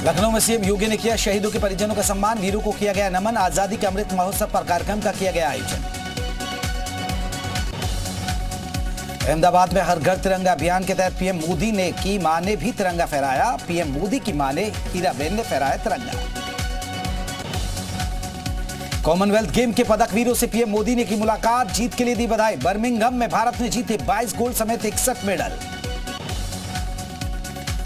लखनऊ में सीएम योगी ने किया शहीदों के परिजनों का सम्मान, वीरों को किया गया नमन। आजादी के अमृत महोत्सव पर कार्यक्रम का किया गया आयोजन। अहमदाबाद में हर घर तिरंगा अभियान के तहत पीएम मोदी ने की मां ने भी तिरंगा फहराया। पीएम मोदी की मां ने हीराबेन ने फहराया तिरंगा। कॉमनवेल्थ गेम के पदक वीरों से पीएम मोदी ने की मुलाकात, जीत के लिए दी बधाई। बर्मिंघम में भारत ने जीते 22 गोल्ड समेत 61 मेडल।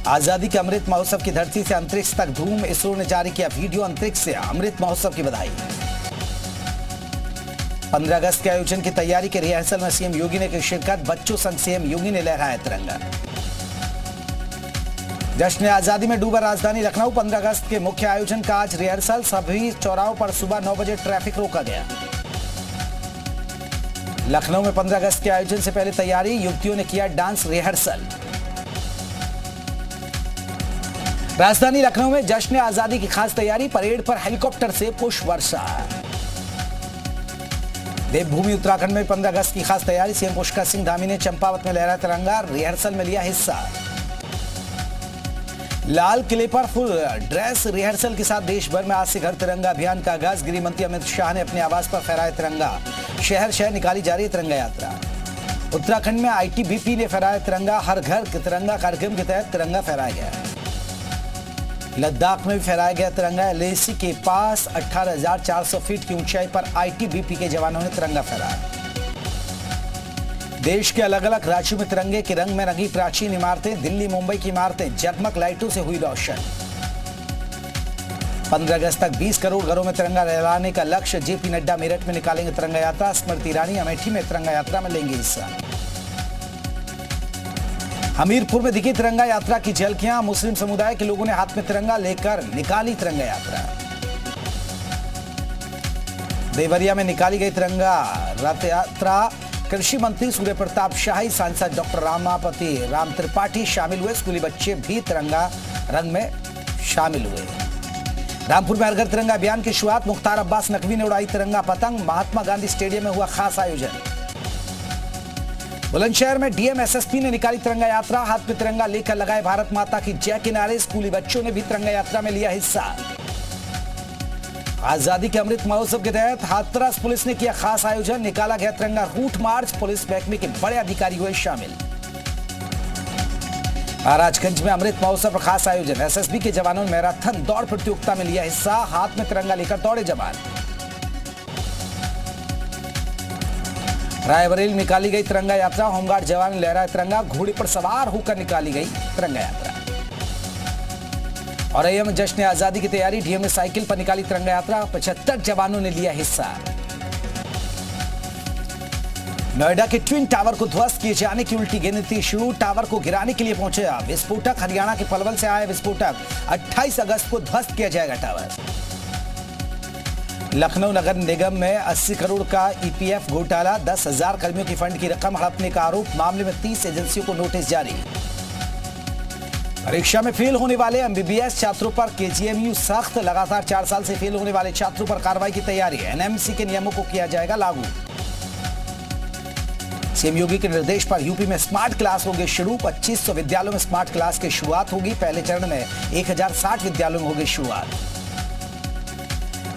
आजादी के अमृत महोत्सव की धरती से अंतरिक्ष तक धूम, इसरो ने जारी किया वीडियो। अंतरिक्ष से अमृत महोत्सव की बधाई। 15 अगस्त के आयोजन की तैयारी के रिहर्सल में सीएम योगी ने की शिरकत, बच्चों संग सीएम योगी ने लहराया तिरंगा। जश्न आजादी में डूबा राजधानी लखनऊ, 15 अगस्त के मुख्य आयोजन का आज रिहर्सल। सभी चौराहों पर सुबह 9 बजे ट्रैफिक रोका गया। लखनऊ में 15 अगस्त के आयोजन से पहले तैयारी, युवतियों ने किया डांस रिहर्सल। राजधानी लखनऊ में जश्न आजादी की खास तैयारी, परेड पर हेलीकॉप्टर से पुष्प वर्षा। देवभूमि उत्तराखंड में 15 अगस्त की खास तैयारी, सीएम पुष्कर सिंह धामी ने चंपावत में लहराया तिरंगा, रिहर्सल में लिया हिस्सा। लाल किले पर फुल ड्रेस रिहर्सल के साथ देश भर में आज से घर तिरंगा अभियान का आगाज। गृह मंत्री अमित शाह ने अपने आवास पर फहराया तिरंगा, शहर शहर निकाली जा रही तिरंगा यात्रा। उत्तराखंड में आईटीबीपी ने फहराया तिरंगा, हर घर तिरंगा कार्यक्रम के तहत तिरंगा फहराया गया। लद्दाख में भी फहराया गया तिरंगा। एलएसी के पास 18,400 फीट की ऊंचाई पर आईटीबीपी के जवानों ने तिरंगा फहराया। देश के अलग अलग राज्यों में तिरंगे के रंग में रंगी प्राचीन इमारतें, दिल्ली मुंबई की इमारतें जगमग लाइटों से हुई रोशन। 15 अगस्त तक 20 करोड़ घरों में तिरंगा लहराने का लक्ष्य। जेपी नड्डा मेरठ में निकालेंगे तिरंगा यात्रा, स्मृति ईरानी अमेठी में तिरंगा यात्रा में लेंगे हिस्सा। हमीरपुर में दिखी तिरंगा यात्रा की झलकियां, मुस्लिम समुदाय के लोगों ने हाथ में तिरंगा लेकर निकाली तिरंगा यात्रा। देवरिया में निकाली गई तिरंगा रथ यात्रा, कृषि मंत्री सूर्य प्रताप शाही, सांसद डॉक्टर रामापति राम त्रिपाठी शामिल हुए। स्कूली बच्चे भी तिरंगा रंग में शामिल हुए। रामपुर में हर घर तिरंगा अभियान की शुरुआत, मुख्तार अब्बास नकवी ने उड़ाई तिरंगा पतंग। महात्मा गांधी स्टेडियम में हुआ खास आयोजन। बुलंदशहर में डीएम एसएसपी ने निकाली तिरंगा यात्रा, हाथ में तिरंगा लेकर लगाए भारत माता की जय के नारे। स्कूली बच्चों ने भी तिरंगा यात्रा में लिया हिस्सा। आजादी के अमृत महोत्सव के तहत हाथरस पुलिस ने किया खास आयोजन, निकाला गया तिरंगा रूट मार्च। पुलिस महकमे के बड़े अधिकारी हुए शामिल। महाराजगंज में अमृत महोत्सव पर खास आयोजन, एसएसबी के जवानों ने मैराथन दौड़ प्रतियोगिता में लिया हिस्सा, हाथ में तिरंगा लेकर दौड़े जवान। रायबरेली निकाली गई तिरंगा यात्रा, होमगार्ड जवान ने लहराया तिरंगा, घोड़े पर सवार होकर निकाली गई तिरंगा यात्रा। और एम जश्न आजादी की तैयारी, डीएम ने साइकिल पर निकाली तिरंगा यात्रा, 75 जवानों ने लिया हिस्सा। नोएडा के ट्विन टावर को ध्वस्त किए जाने की उल्टी गिनती शुरू, टावर को गिराने के लिए पहुंचे विस्फोटक। हरियाणा के पलवल से आए विस्फोटक, 28 अगस्त को ध्वस्त किया जाएगा टावर। लखनऊ नगर निगम में 80 करोड़ का ईपीएफ घोटाला, 10,000 कर्मियों की फंड की रकम हड़पने का आरोप, मामले में 30 एजेंसियों को नोटिस जारी। परीक्षा में फेल होने वाले एमबीबीएस छात्रों पर केजीएमयू सख्त, लगातार 4 साल से फेल होने वाले छात्रों पर कार्रवाई की तैयारी। एनएमसी के नियमों को किया जाएगा लागू। सीएम योगी के निर्देश पर यूपी में स्मार्ट क्लास होंगे शुरू, 2500 विद्यालयों में स्मार्ट क्लास की शुरुआत होगी। पहले चरण में 1060 विद्यालयों में होगी शुरुआत।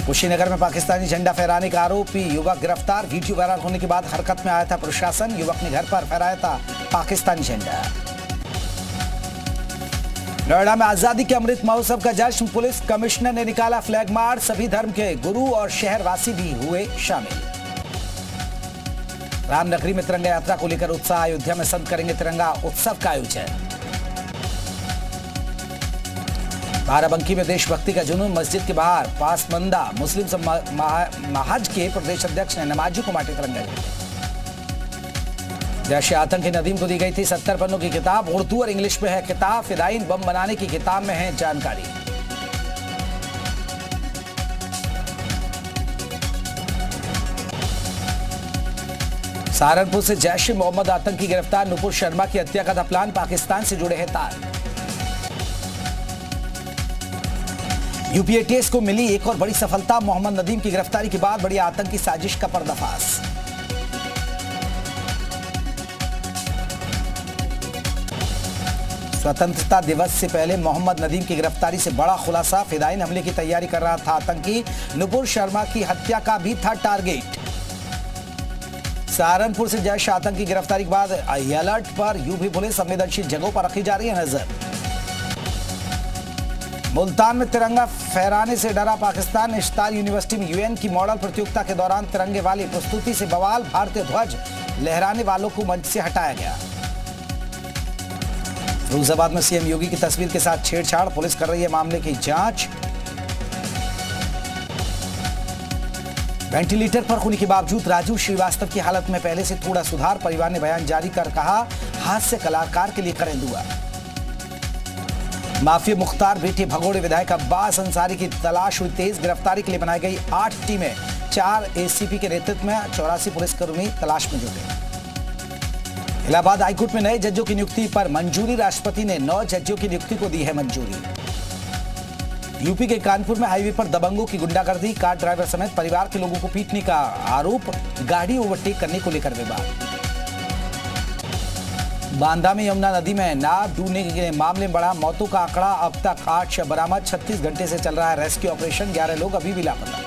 कुशीनगर में पाकिस्तानी झंडा फहराने का आरोपी युवक गिरफ्तार, वीडियो वायरल होने के बाद हरकत में आया था प्रशासन। युवक ने घर पर फहराया था पाकिस्तानी झंडा। नोएडा में आजादी के अमृत महोत्सव का जश्न, पुलिस कमिश्नर ने निकाला फ्लैग मार्च, सभी धर्म के गुरु और शहरवासी भी हुए शामिल। रामनगरी में तिरंगा यात्रा को लेकर उत्साह, अयोध्या में संत करेंगे तिरंगा उत्सव का आयोजन। बाराबंकी में देशभक्ति का जुनून, मस्जिद के बाहर पासमंदा मुस्लिम महाज के प्रदेश अध्यक्ष ने नमाजियों को बांटे तिरंगा। जैश आतंकी नदीम को दी गई थी 70 पन्नों की किताब, उर्दू और इंग्लिश में है किताब। फिदायीन बम बनाने की किताब में है जानकारी। सहारनपुर से जैश मोहम्मद आतंकी गिरफ्तार, नुपुर शर्मा की हत्या का था प्लान, पाकिस्तान से जुड़े हैं तार। यूपीएटीएस को मिली एक और बड़ी सफलता, मोहम्मद नदीम की गिरफ्तारी के बाद बड़ी आतंकी साजिश का पर्दाफाश। स्वतंत्रता दिवस से पहले मोहम्मद नदीम की गिरफ्तारी से बड़ा खुलासा। फिदायीन हमले की तैयारी कर रहा था आतंकी। नुपुर शर्मा की हत्या का भी था टारगेट। सहारनपुर से जैश आतंकी की गिरफ्तारी के बाद अलर्ट पर यूपी पुलिस। संवेदनशील जगहों पर रखी जा रही है नजर। मुल्तान में तिरंगा फहराने से डरा पाकिस्तान। इश्तार यूनिवर्सिटी में यूएन की मॉडल प्रतियोगिता के दौरान तिरंगे वाली प्रस्तुति से बवाल। भारतीय ध्वज लहराने वालों को मंच से हटाया गया। फिरोजाबाद में सीएम योगी की तस्वीर के साथ छेड़छाड़। पुलिस कर रही है मामले की जांच। वेंटिलेटर पर होने के बावजूद राजू श्रीवास्तव की हालत में पहले से थोड़ा सुधार। परिवार ने बयान जारी कर कहा, हास्य कलाकार के लिए करें दुआ। माफिया मुख्तार बेटे भगोड़े विधायक अब्बास अंसारी की तलाश हुई तेज। गिरफ्तारी के लिए बनाई गई 8 टीमें। 4 एसीपी के नेतृत्व में 84 पुलिसकर्मी तलाश में जुटे। इलाहाबाद हाईकोर्ट में नए जजों की नियुक्ति पर मंजूरी। राष्ट्रपति ने 9 जजों की नियुक्ति को दी है मंजूरी। यूपी के कानपुर में हाईवे पर दबंगों की गुंडागर्दी। कार ड्राइवर समेत परिवार के लोगों को पीटने का आरोप। गाड़ी ओवरटेक करने को लेकर विवाद। बांदा में यमुना नदी में नाव डूबने के मामले में बढ़ा मौतों का आंकड़ा। अब तक 8 शव बरामद। 36 घंटे से चल रहा है रेस्क्यू ऑपरेशन। 11 लोग अभी भी लापता।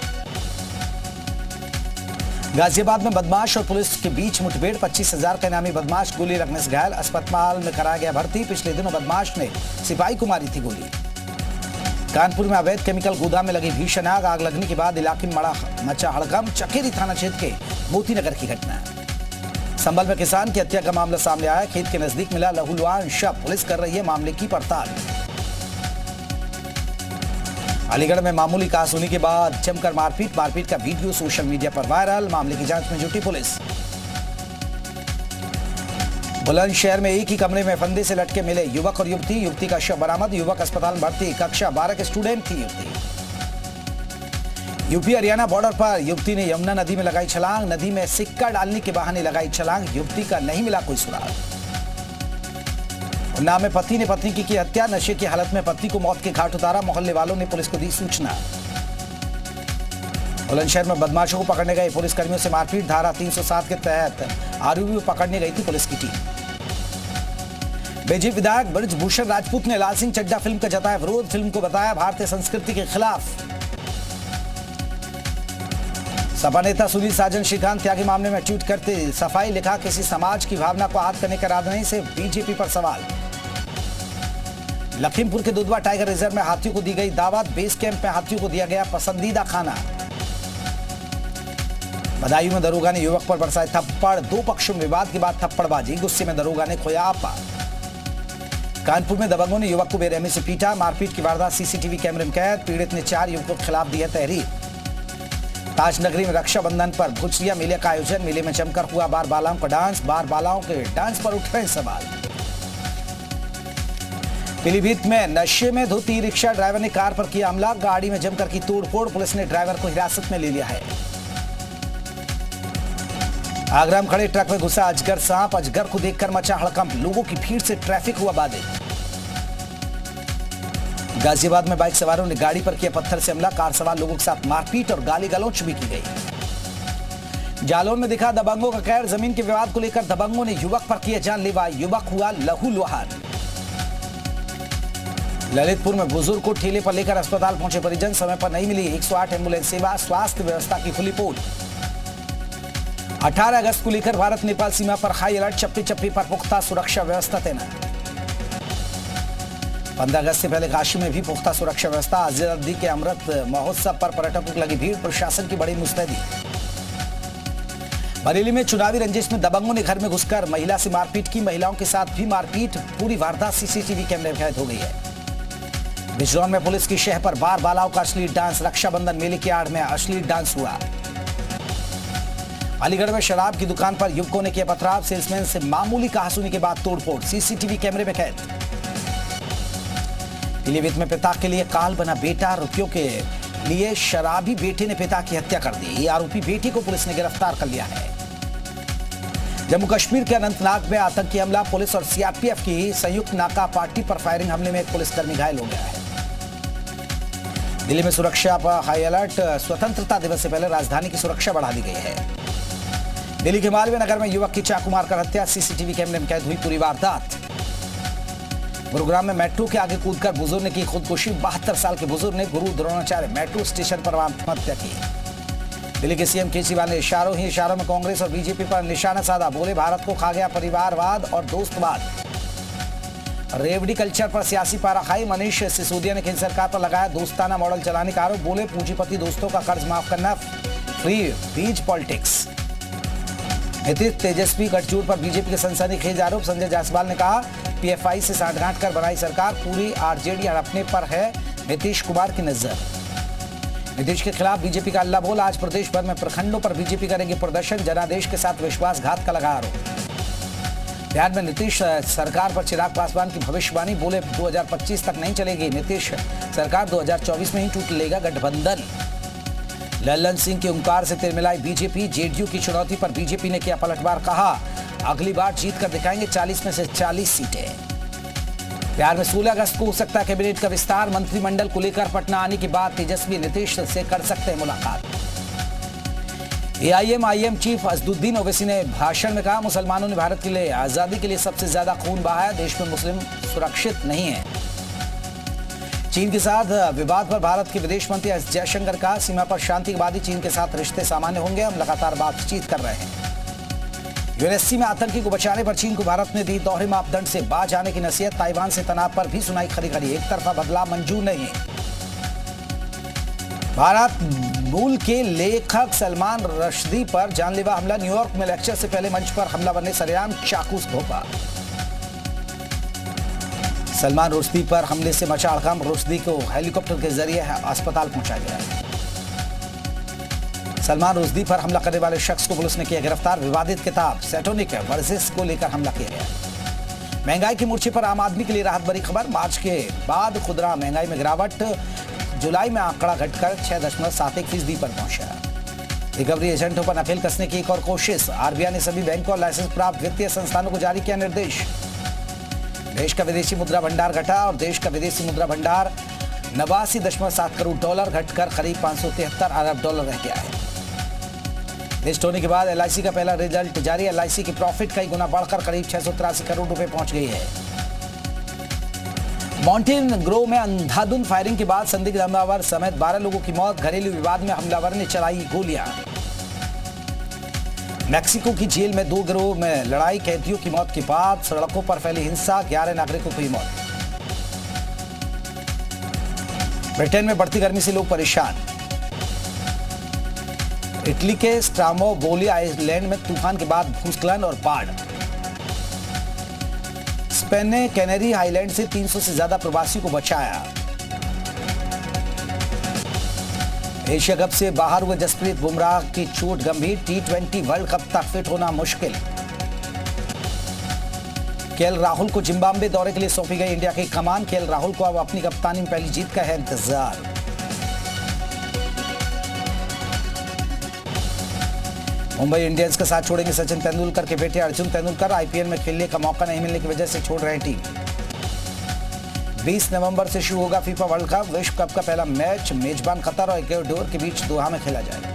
गाजियाबाद में बदमाश और पुलिस के बीच मुठभेड़। 25,000 का इनामी बदमाश गोली लगने से घायल। अस्पताल में कराया गया भर्ती। पिछले दिनों बदमाश ने सिपाही को मारी थी गोली। कानपुर में अवैध केमिकल गोदाम में लगी भीषण आग। आग लगने के बाद इलाके में मचा हड़कंप। चकेरी थाना क्षेत्र के मोतीनगर की घटना। संभल में किसान की हत्या का मामला सामने आया। खेत के नजदीक मिला लहूलुहान शव। पुलिस कर रही है मामले की पड़ताल। अलीगढ़ में मामूली कहासुनी के बाद जमकर मारपीट का वीडियो सोशल मीडिया पर वायरल। मामले की जांच में जुटी पुलिस। बुलंदशहर में एक ही कमरे में फंदे से लटके मिले युवक और युवती का शव बरामद। युवक अस्पताल में भर्ती। कक्षा 12 के स्टूडेंट थी युवती। यूपी हरियाणा बॉर्डर पर युवती ने यमुना नदी में लगाई छलांग। नदी में सिक्का डालने के बहाने लगाई छलांग। युवती का नहीं मिला कोई सुराग। उन्नाव में पति ने पत्नी की हत्या। नशे की हालत में पत्नी को मौत के घाट उतारा। मोहल्ले वालों ने पुलिस को दी सूचना। बुलंदशहर में बदमाशों को पकड़ने गए पुलिसकर्मियों से मारपीट। धारा 307 के तहत आरोपी को पकड़ने गई थी पुलिस की टीम। बीजेपी विधायक ब्रजभूषण राजपूत ने लाल सिंह चड्ढा फिल्म का जताया विरोध। फिल्म को बताया भारतीय संस्कृति के खिलाफ। सपा नेता सुनील साजन श्रीकांत त्यागी मामले में ट्वीट करते सफाई लिखा, किसी समाज की भावना को आहत करने का इरादा नहीं से बीजेपी पर सवाल। लखीमपुर के दुधवा टाइगर रिजर्व में हाथियों को दी गई दावत। बेस कैंप में हाथियों को दिया गया पसंदीदा खाना। बदायूं में दरोगा ने युवक पर बरसाए थप्पड़। 2 पक्षों में विवाद के बाद थप्पड़बाजी। गुस्से में दरोगा ने खोया आपा। कानपुर में दबंगों ने युवक को बेरहमी से पीटा। मारपीट की वारदात सीसीटीवी कैमरे में कैद। पीड़ित ने 4 युवकों के खिलाफ दी है तहरीर। ताजनगरी में रक्षाबंधन पर भुजरिया मेले का आयोजन। मेले में जमकर हुआ बार बालाओं का डांस। बार बालाओं के डांस पर उठ रहे सवाल। पीलीभीत में नशे में धोती रिक्शा ड्राइवर ने कार पर किया हमला। गाड़ी में जमकर की तोड़फोड़। पुलिस ने ड्राइवर को हिरासत में ले लिया है। आगरा में खड़े ट्रक में घुसा अजगर सांप। अजगर को देखकर मचा हड़कंप। लोगों की भीड़ से ट्रैफिक हुआ बाधित। गाजियाबाद में बाइक सवारों ने गाड़ी पर किया पत्थर से हमला। कार सवार लोगों के साथ मारपीट और गाली गलौच भी की गई। जालौन में दिखा दबंगों का कहर। जमीन के विवाद को लेकर दबंगों ने युवक पर किया जानलेवा। युवक हुआ लहूलुहान। ललितपुर में बुजुर्ग को ठेले पर लेकर अस्पताल पहुंचे परिजन। समय पर नहीं मिली 108 एम्बुलेंस सेवा। स्वास्थ्य व्यवस्था की खुली पोल। 18 अगस्त को लेकर भारत नेपाल सीमा पर हाई अलर्ट। चप्पी चप्पी पर पुख्ता सुरक्षा व्यवस्था तैनात। 15 अगस्त से पहले काशी में भी पुख्ता सुरक्षा व्यवस्था। आजादी के अमृत महोत्सव पर पर्यटकों की लगी भीड़। प्रशासन की बड़ी मुस्तैदी। बरेली में चुनावी रंजिश में दबंगों ने घर में घुसकर महिला से मारपीट की। महिलाओं के साथ भी मारपीट। पूरी वारदात सीसीटीवी कैमरे में कैद हो गई है। बिजनौर में पुलिस की शह पर बार बालाओं का अश्लील डांस। रक्षाबंधन मेले की आड़ में अश्लील डांस हुआ। अलीगढ़ में शराब की दुकान पर युवकों ने किया पथराव। सेल्समैन से मामूली कहासुनी के बाद तोड़फोड़। सीसीटीवी कैमरे में कैद। पीलीभीत में पिता के लिए काल बना बेटा। रुपयों के लिए शराबी बेटे ने पिता की हत्या कर दी। आरोपी बेटी को पुलिस ने गिरफ्तार कर लिया है। जम्मू कश्मीर के अनंतनाग में आतंकी हमला। पुलिस और सीआरपीएफ की संयुक्त नाका पार्टी पर फायरिंग। हमले में एक पुलिसकर्मी घायल हो गया है। दिल्ली में सुरक्षा पर हाई अलर्ट। स्वतंत्रता दिवस से पहले राजधानी की सुरक्षा बढ़ा दी गई है। दिल्ली के मालवीय नगर में युवक की चाकू मारकर हत्या। सीसीटीवी कैमरे में कैद हुई पूरी वारदात। गुरुग्राम में मेट्रो के आगे कूदकर बुजुर्ग ने की खुदकुशी। 72 साल के बुजुर्ग ने गुरु द्रोणाचार्य मेट्रो स्टेशन पर आत्महत्या की। दिल्ली के सीएम केजरीवाल ने इशारों ही इशारों में कांग्रेस और बीजेपी पर निशाना साधा। बोले भारत को खा गया परिवारवाद और दोस्तवाद। रेवड़ी कल्चर पर सियासी पारा खाई। मनीष सिसोदिया ने केंद्र सरकार पर लगाया दोस्ताना मॉडल चलाने का आरोप। बोले पूंजीपति दोस्तों का कर्ज माफ करना फ्री बीज पॉलिटिक्स। नीतीश तेजस्वी गठजोड़ पर बीजेपी के सनसनीखेज आरोप। संजय जायसवाल ने कहा पीएफआई से साठगांठ कर बनाई सरकार, पूरी आरजेडी हड़पने पर है नीतीश कुमार की नजर। नीतीश के खिलाफ बीजेपी का अल्लाह बोल। आज प्रदेश भर में प्रखंडों पर बीजेपी करेगी प्रदर्शन। जनादेश के साथ विश्वासघात का लगा आरोप। बिहार में नीतीश सरकार पर चिराग पासवान की भविष्यवाणी। बोले 2025 तक नहीं चलेगी नीतीश सरकार, 2024 में ही टूट लेगा गठबंधन। लल्लन सिंह के ओंकार से तिरमिलाई बीजेपी। जेडीयू की चुनौती पर बीजेपी ने किया पलटवार। कहा अगली बार जीत कर दिखाएंगे 40 में से 40 सीटें। बिहार में 16 अगस्त को हो सकता है कैबिनेट का विस्तार। मंत्रिमंडल को लेकर पटना आने के बाद तेजस्वी नीतीश से कर सकते हैं मुलाकात। एआईएम चीफ असदुद्दीन ओवैसी ने भाषण में कहा मुसलमानों ने भारत के लिए आजादी के लिए सबसे ज्यादा खून बहाया। देश में मुस्लिम सुरक्षित नहीं है। चीन के साथ विवाद पर भारत के विदेश मंत्री एस जयशंकर का सीमा पर शांति के बाद ही चीन के साथ रिश्ते सामान्य होंगे। हम लगातार बातचीत कर रहे हैं। यूएनएससी में आतंकी को बचाने पर चीन को भारत ने दी दोहरे मापदंड से बाज आने की नसीहत। ताइवान से तनाव पर भी सुनाई खरी खरी। एक तरफा बदलाव मंजूर नहीं। भारत मूल के लेखक सलमान रुश्दी पर जानलेवा हमला। न्यूयॉर्क में लेक्चर से पहले मंच पर हमलावर ने सरेआम चाकू से भोंका। सलमान रुश्दी पर हमले से मचा हड़कंप। रुश्दी को हेलीकॉप्टर के जरिए अस्पताल पहुंचा गया। सलमान रुश्दी पर हमला करने वाले शख्स को पुलिस ने किया गिरफ्तार। विवादित किताब सेटोनिक वर्जिस को लेकर हमला किया गया। महंगाई के मोर्चे पर आम आदमी के लिए राहत भरी खबर। मार्च के बाद खुदरा महंगाई में गिरावट। जुलाई में आंकड़ा घटकर 6.71% पर पहुंचा। रिकवरी एजेंटों पर नकेल कसने की एक और कोशिश। आरबीआई ने सभी बैंकों और लाइसेंस प्राप्त वित्तीय संस्थानों को जारी किया निर्देश। देश का विदेशी मुद्रा भंडार घटा और देश का विदेशी मुद्रा भंडार 89.7 करोड़ डॉलर घटकर करीब 573 अरब डॉलर रह गया है। लिस्ट होने के बाद एलआईसी का पहला रिजल्ट जारी। एलआईसी की प्रॉफिट कई गुना बढ़कर करीब 683 करोड़ रुपए पहुंच गई है। माउंटेन ग्रो में अंधाधुंध फायरिंग के बाद संदिग्ध हमलावर समेत 12 लोगों की मौत। घरेलू विवाद में हमलावर ने चलाई गोलियां। मैक्सिको की जेल में 2 गिरोह में लड़ाई। कैदियों की मौत के बाद सड़कों पर फैली हिंसा। 11 नागरिकों की मौत। ब्रिटेन में बढ़ती गर्मी से लोग परेशान। इटली के स्ट्रामोबोली आइलैंड में तूफान के बाद भूस्खलन और बाढ़। स्पेन ने कैनरी आइलैंड से 300 से ज्यादा प्रवासियों को बचाया। एशिया कप से बाहर हुए जसप्रीत बुमराह की चोट गंभीर। T20 वर्ल्ड कप तक फिट होना मुश्किल। केएल राहुल को जिम्बाब्वे दौरे के लिए सौंपी गई इंडिया की कमान। केएल राहुल को अब अपनी कप्तानी में पहली जीत का है इंतजार। मुंबई इंडियंस का साथ छोड़ेंगे सचिन तेंदुलकर के बेटे अर्जुन तेंदुलकर। आईपीएल में खेलने का मौका नहीं मिलने की वजह से छोड़ रहे टीम। 20 नवंबर से शुरू होगा फीफा वर्ल्ड कप। विश्व कप का पहला मैच मेजबान कतर और इक्वाडोर के बीच दोहा में खेला जाएगा।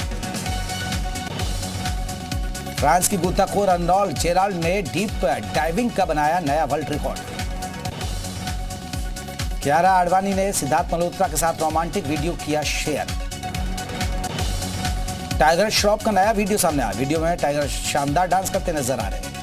फ्रांस की गोताखोर अर्नोल्ड जेराल्ड ने डीप डाइविंग का बनाया नया वर्ल्ड रिकॉर्ड। कियारा आडवाणी ने सिद्धार्थ मल्होत्रा के साथ रोमांटिक वीडियो किया शेयर। टाइगर श्रॉफ का नया वीडियो सामने आया। वीडियो में टाइगर शानदार डांस करते नजर आ रहे हैं।